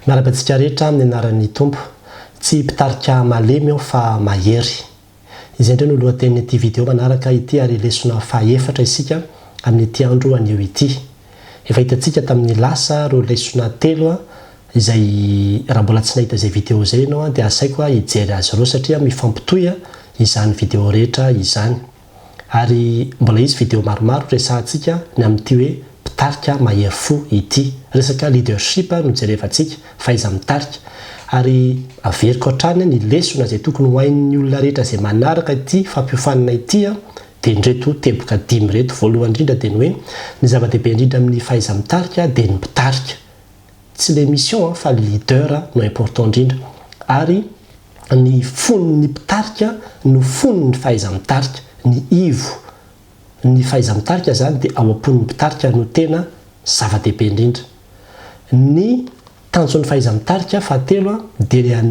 Miarabantsika rehetra amin'ny anaran'ny tompo, tsy mpitarika malemy aho fa mahery. Izay indray no lohatenin'ity video manaraka ity ary lesona faha-efatra isika amin'ity andro anio ity. Efa hitantsika tamin'ny lasa ro lesona telo izay raha mbola tsy nahita izay video izay ianao dia asaiko hijery azy ireo satria mifampitohy izany video rehetra izany. Ary mbola izy video maromaro resahantsika ny amin'ity hoe mpitarika mahery fo ity. Resaka leadership no jerevantsika faiza mitarika. Ary averiko hatrany ny lesona izay tokony ho hain'ny olona rehetra izay manaraka ity fampiofanana ity dia ndreto teboka 5 reto. Voalohany indrindra dia ny hoe ny zava-dehibe indrindra amin'ny faiza mitarika dia ny mpitarika. Tsy le mission fa leader no important indrindra. Ary ny fon'ny mpitarika no fon'ny faiza mitarika. Ny ivo ny faiza mitarika zany dia ao am-pon'ny mpitarika no tena zava-dehibe indrindra. Ny tanjon'ny faiza mitarika fahatelo dia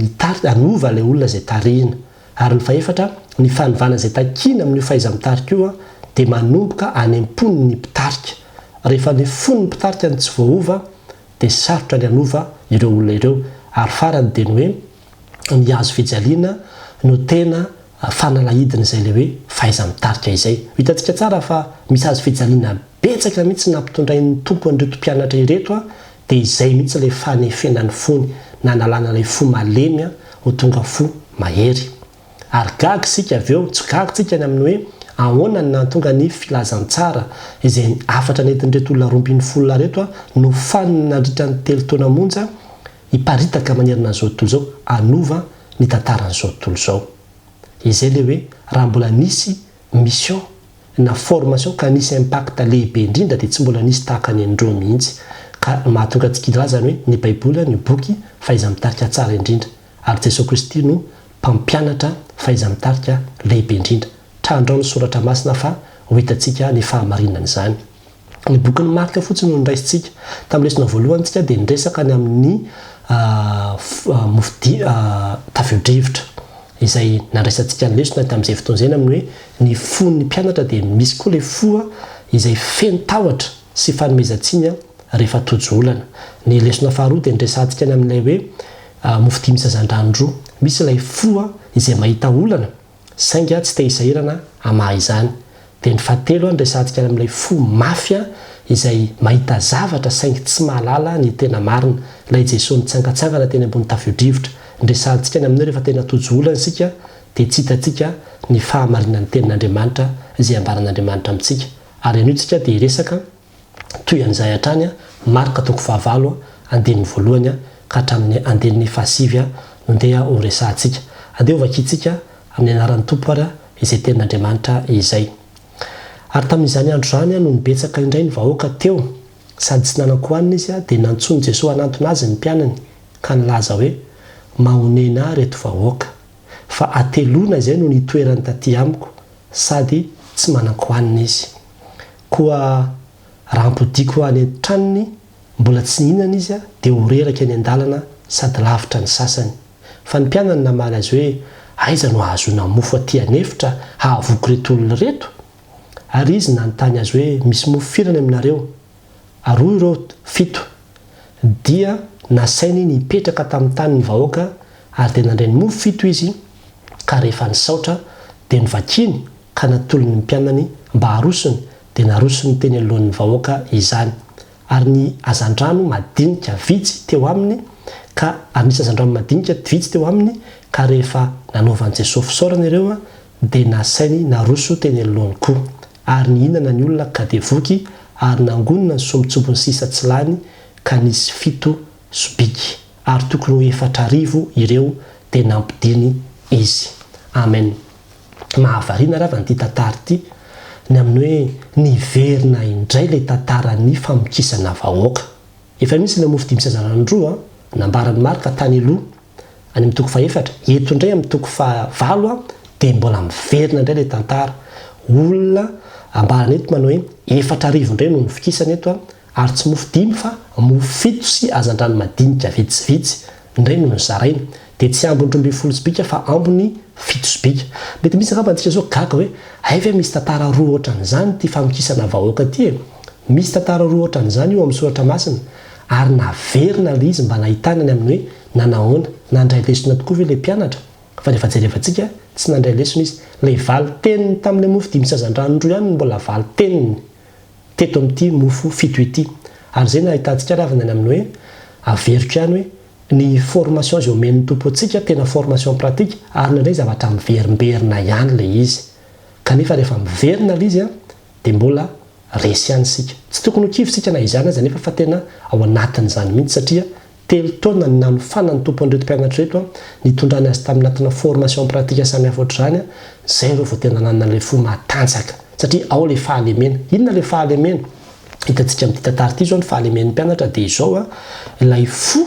hanova ilay olona izay tarihina. Ary ny fahaefatra ny fanovana izay takiana amin'io faiza mitarika io dia manomboka any am-pon'ny mpitarika. Rehefa ny fon'ny mpitarika ny tsy voahova dia sarotra ny hanova ireo olona ireo. Ary farany dia ny hoe ny hazo fijaliana no tena fanalahidina izay ilay hoe faiza mitarika izay. Hitantsika tsara fa misy hazo fijaliana betsaka mihitsy nampitondrain'ny tompon'ireto mpianatra ireto dia izay mihitsy ilay fanefenan'ny fony na nalana ilay fo malemy ho tonga fo mahery. Ary gaga sika avy eo, tsy gaga tsika ny amin'ny hoe ahoana ny nahatonga ny filazantsara izay afatra nentin'ireto olona 12 reto no faniny nandritra ny 3 taona monja hiparitaka manerana an'izao tontolo izao, anova ny tantaran'izao tontolo izao. Izay ilay hoe raha mbola nisy mission na formation ka nisy impact lehibe indrindra dia tsy mbola nisy tahaka ny andreo mihitsy. Ka mahatonga antsika ilazana hoe ny Baiboly ny boky faiza mitarika tsara indrindra. Ary Jesosy Kristy no mpampianatra faiza mitarika lehibe indrindra. Trandrao ny soratra masina fa ho hitantsika ny fahamarinana izany. Ny boky ny Marika fotsiny no niraisintsika tamin'ny lesona voalohany tsika dia niresaka ny amin'ny tafio-drivotra izay nandraisantsika ny lesona tamin'izay fotoana izay amin'ny hoe ny fon'ny mpianatra dia misy koa ilay fo izay feno tahotra sy fanomezantsiny rehefa tojo olana. Ny lesona faharoa dia niresantsika ny amin'ilay hoe mofo 5 sazan-drano. Misy ilay fo izay mahita olana sainga tsy te hisahirana amaha izany. Dia ny fahatelo niresantsika ny amin'ilay fo mafy izay mahita zavatra saingy tsy mahalala ny tena marina. Ilay Jesosy nitsangatsangana teny ambony tafio-drivotra. Niresantsika ny amin'io rehefa tena tojo olana isika dia tsy hitantsika ny fahamarinan'ny tenin'Andriamanitra izay ambaran'Andriamanitra amintsika. Ary anio tsika dia resaka toy an'izay hatrany Marika 7 andininy voalohany ka hatramin'ny andininy fahasivy no ndeha ho resantsika. Andeha ho vakitsika amin'ny anaran'ny tompo ary izay tenin'Andriamanitra izay. Ary tamin'izany andro izany no nibetsaka indray ny vahoaka teo sady tsy nanan-kohanina izy dia nantsony Jesosy hanantona azy ny mpianany ka nilaza hoe mahonena reto vahoaka fa atelona izay no nitoerany taty amiko sady tsy manan-kohanina izy. Koa raha ampodiko any an-tranony mbola tsy nihinana izy dia ho reraka any an-dalana sady lavitra ny sasany. Fa ny mpianany namaly azy hoe aiza no ahazona mofo aty anefitra hahavoky reto olona reto. Ary izy nanontany azy hoe misy mofo firany aminareo? Aroa ireo 7. Dia nasainy nipetraka tamin'ny tany ny vahoaka ary dia nandray ny mofo 7 izy ka rehefa nisaotra dia nivakiny ka natolony ny mpianany mba harosony dia narosony teny alohan'ny vahoaka izany. Ary ny hazandrano madinika vitsy teo aminy ka anisy hazandrano madinika vitsy teo aminy ka rehefa nanaovan'i Jesosy fisaorana ireo dia nasainy naroso teny alohany koa. Ary nihinana ny olona ka dia voky ary nangonina ny sombitsombony sisa tsy lany ka nisy 7 sobiky. Ary tokony ho 4,000 ireo dia nampidiny izy. Amen. Mahavariana raha van'ity tantara ity ny amin'ny hoe niverina indray ilay tantaran'ny famokisana vahoaka. Efa misy ilay mofo 5 sazan-drano nambaran'ny Marika tany aloha any amin'ny toko 4. Eto indray amin'ny toko 5 dia mbola miverina indray ilay tantara. Olona ambarana eto manao hoe 4,000 indray no nifikisana eto ary tsy mofo 5 fa mofo 7 sy hazan-drano madinika vitsivitsy indray no nizaraina. Dia tsy ambony 12 sobika fa ambony 7 sobika. Mety misy angamba antsika zao gaga hoe aive misy tantara roa ohatran'izany ty famokisana vahoaka ty. Misy tantara roa ohatran'izany io amin'ny soratra masina. ary naverina le izy mba nahitanany amin'ny hoe nanahoana nandray lesona tokoa ve le mpianatra fa rehefa jerevantsika tsy nandray lesona izy le valy teniny tamin'le mofo dimy sazan-dranondroa ihany mbola valy teniny teto amin'ity mofo fito ity ary zay nahitantsika ravina ny amin'ny hoe averiko ihany hoe ny formation zay omen'ny tompo antsika tena formation pratique ary nandray zavatra miverimberina ihany le izy kanefa rehefa miverina le izy a dia mbola resy ihany sika tsy tokony ho kivosika na izany azy nefa fa tena ao anatin'izany mihitsy satria telo taona ny nanofanany tompo an'ireto mpianatra reto a nitondrany azy tamin'ny anatina formation pratique samihafa ohatr'izany a zay reo vao tena nanana le fo matanjaka satria ao le fahalemena inona le fahalemena hitantsika amin'ny tantara ity zao ny fahalemen'ny mpianatra dia izao a ilay fo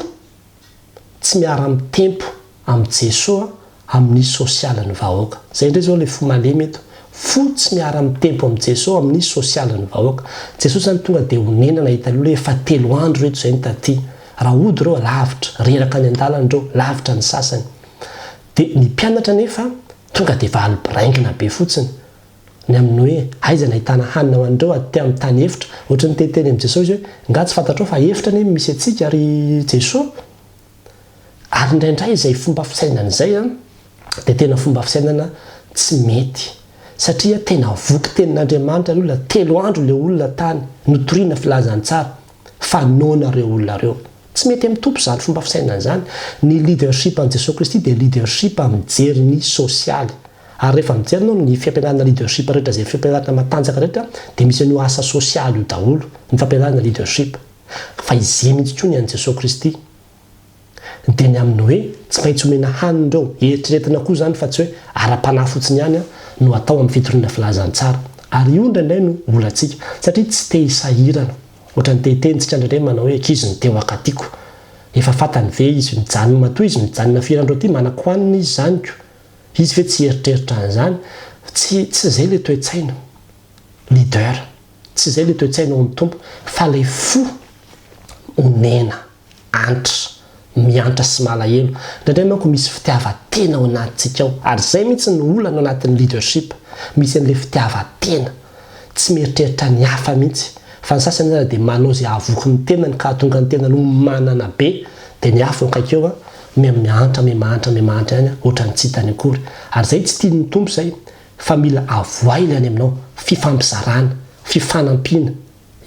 tsy miara amin'ny tempo amin'ny Jesosy amin'ny sosialin'ny vahoaka zay indray zao le fo malemy eto fo tsy miara amin'ny tempo amin'ny Jesosy amin'ny sosialin'ny vahoaka Jesosy zany tonga dia honenana hitalo hoe efa 3 andro reto zay ny taty raha ody reo lavitra reraka any an-dalana reo lavitra ny sasany dia ny mpianatra nefa tonga dia valibiraingina be fotsiny ny amin'ny hoe aiza nahitana hanina ho an'ireo aty amin'ny tany efitra ohatra ny teteny amin'ny Jesosy hoe nga tsy fantatrao fa efitra anie misy atsika ary Jesosy ary indraindray izay fomba fisainana izay a dia tena fomba fisainana tsy mety satria tena voky tenin'Andriamanitra le olona 3 andro le olona tany notoriana filazany tsara fa nona reo olona reo tsy mety amin'ny tompo zany fomba fisainana zany ny leadership an' Jesosy Kristy dia leadership mijery ny sosialy ary rehefa mijery anao ny fiampianarana leadership rehetra zay fiampianarana matanjaka rehetra dia misy an'io asa sosialy io daholo ny fampianarana leadership fa izay mihitsy koa ny an'i Jesosy Kristy dia ny amin'ny hoe tsy maintsy omena haniny ireo eritreretina koa zany fa tsy hoe ara-panahy fotsiny ihany no atao amin'ny fitoriana filazany tsara ary io indraindray no olantsika satria tsy te hisahirana ohatra ny tetentsika indraindray manao hoe ankizy ny teo akatiko efa fantany ve izy mijanona matoa izy mijanona firandreo ty manakohaniny izy zanyko izy ve tsy eritreritra an'izany tsy zay le toe-tsaina leader tsy zay le toe-tsaina ao amin'ny tompo fa le fo onena antitra miantra sy malahelo indraindray manko misy fitiavatena ao anatintsika ao ary zay mihitsy ny olana ao anatin'ny leadership misy an'le fitiavatena tsy mieritreritra ny hafa mihitsy fa ny sasany zany dia manao zay avoky ny tenany ka tonga ny tenany manana be dia ny hafa kaiky eo a miantra mimahantra ihany ohatra ny tsy hitany akory ary zay tsy tian'ny tompo zay fa mila avoaily any aminao fifampizarana fifanampiana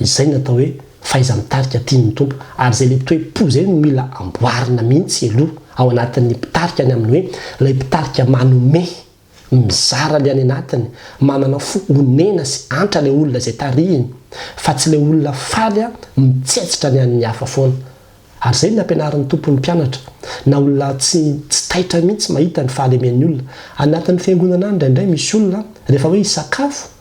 izay natao hoe faiza mitarika tian'ny tompo ary zay le toe-po zay no mila amboarina mihitsy aloha ao anatin'ny mpitarika any amin'ny hoe ilay mpitarika manome mizara le any anatiny manana fo onena sy antra le olona zay tarihiny fa tsy le olona faly a mitsetsitra ny an'ny hafa foana ary zay ny ampianarin'ny tompo ny mpianatra na olona tsy taitra mihitsy mahita ny fahalemen'ny olona anatin'ny fiangonana any indraindray misy olona rehefa hoe hisakafo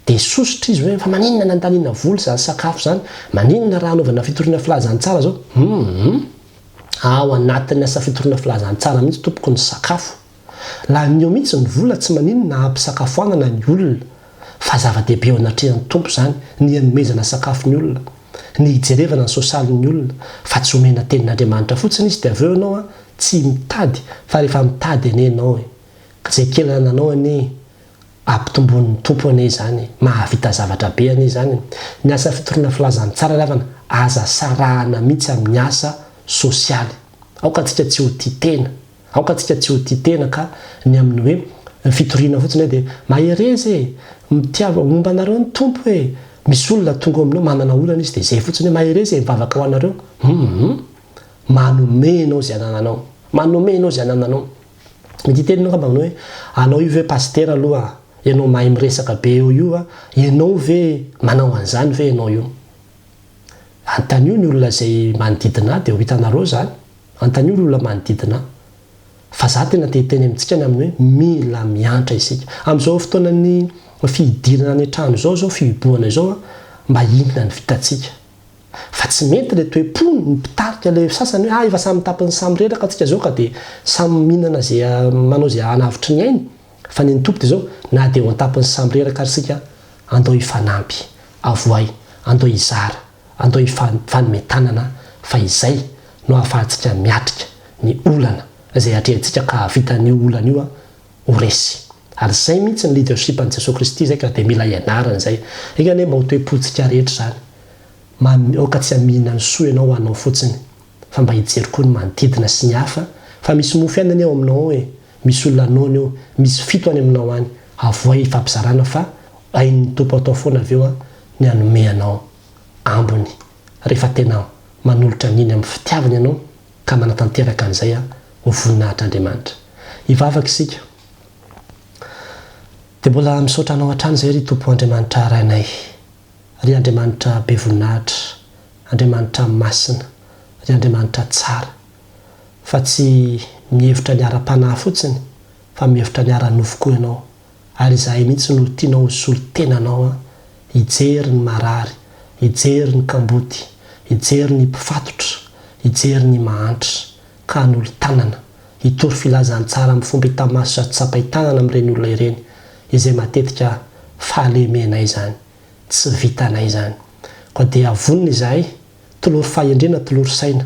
dia sosotra izy hoe fa maninona nandaniana voly zany sakafo zany maninona raha anaovana fitoriana filazany tsara zao ao anatin'ny asa fitoriana filazany tsara mihitsy tompoko ny sakafo laha nio mihitsy ny vola tsy maninona hampisakafoanana ny olona fa zava-dehibe ao anatrehan'ny tompo zany ny anomezana sakafo ny olona ny hijerevana ny sosialin'ny olona fa tsy omena tenin'Andriamanitra fotsiny izy dia aveo ianao a tsy mitady fa rehefa mitady ane ianao zay kelananao ane ampitombon'ny tompo ane zany mahavita zavatra be ane zany ny asa fitoriana filazany tsara lavana aza sarahana mihitsy amin'ny asa sosialy aoka antsika tsy ho tia tena aoka antsika tsy ho tia tena ka ny amin'ny hoe fitoriana fotsiny dia maherezy mitiava momba anareo ny tompo hoe misy olona tonga aminao manana olana izy dia zay fotsiny hoe maherezy mivavaka ho anareo manomenao zay anananao manomenao zay anananao mety teninao ka manao hoe anao io ve paster aloha ianao mahay miresaka be eo io a ianao ve manao an'izany ve ianao io antanio ny olona zay manodidina dia ho hitanareo zany antanio ny olona manodidina fa za tena teteny amintsika ny amin'ny hoe mila miantra isika amin'izao fotoanany fihidirana ny trano zao fihiboana izao a mba inona ny vitatsika fa tsy mety le toe-po ny mpitarika le sasany hoe efa samy tapiny samy reraka atsika zao ka dia samy mihinana zay manao zay anavitry ny ainy fa ny tompo dia zao na dia ho antapiny samy reraka ary sika andao hifanampy avoay andao hizara andao hifanometanana fa izay no ahafahantsika miatrika ny olana zay atrehantsika ka vitany olana io a ho resy ary zay mihitsy ny leadership an' Jesosy Kristy zay ka dia mila ianarana zay ekane mba ho toe-potsika rehetra zany oka tsy hamihina ny soa ianao ho anao fotsiny fa mba hijery koa ny manodidina sy ny hafa fa misy mofo ianany eo aminao hoe misy olona anony eo misy fito any aminao any avoay ifampizarana fa ain'ny tompo atao foana avy eo ny anome anao ambony rehefa tena manolotra niny amin'ny fitiavana ianao ka manatanteraka an'izay ho voninahitr'Andriamanitra. Ivavaka isika dia mbola misaotra anao hatrany izay ry Tompo Andriamanitra rainay, ry Andriamanitra be voninahitra, Andriamanitra masina, ry Andriamanitra tsara, fa tsy mihevitra ny ara-panahy fotsiny fa mihevitra ny ara-nofo koa ianao, ary izahay mihitsy no tianao hosolo tenanao hijery ny marary, hijery ny kamboty, hijery ny mpifatotra, hijery ny mahantra ka hanolo tanana hitory filazantsara amin'ny fomba hitamaso sy tsapaitanana amin'ireny olona ireny izay matetika fahalemenay izany tsy vitanay izany koa dia avonina izahay tolory fahendrena tolory saina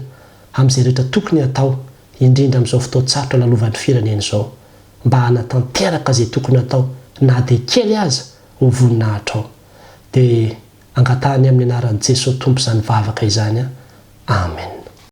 amin'izay rehetra tokony hatao indrindra amin'izao fotoan-tsarotra lalovan'ny firenena izao mba hanatanteraka izay tokony hatao na dia kely aza ho voninahitra ao dia angatahany amin'ny anaran'i Jesosy Tompo izany vavaka izany. Amen.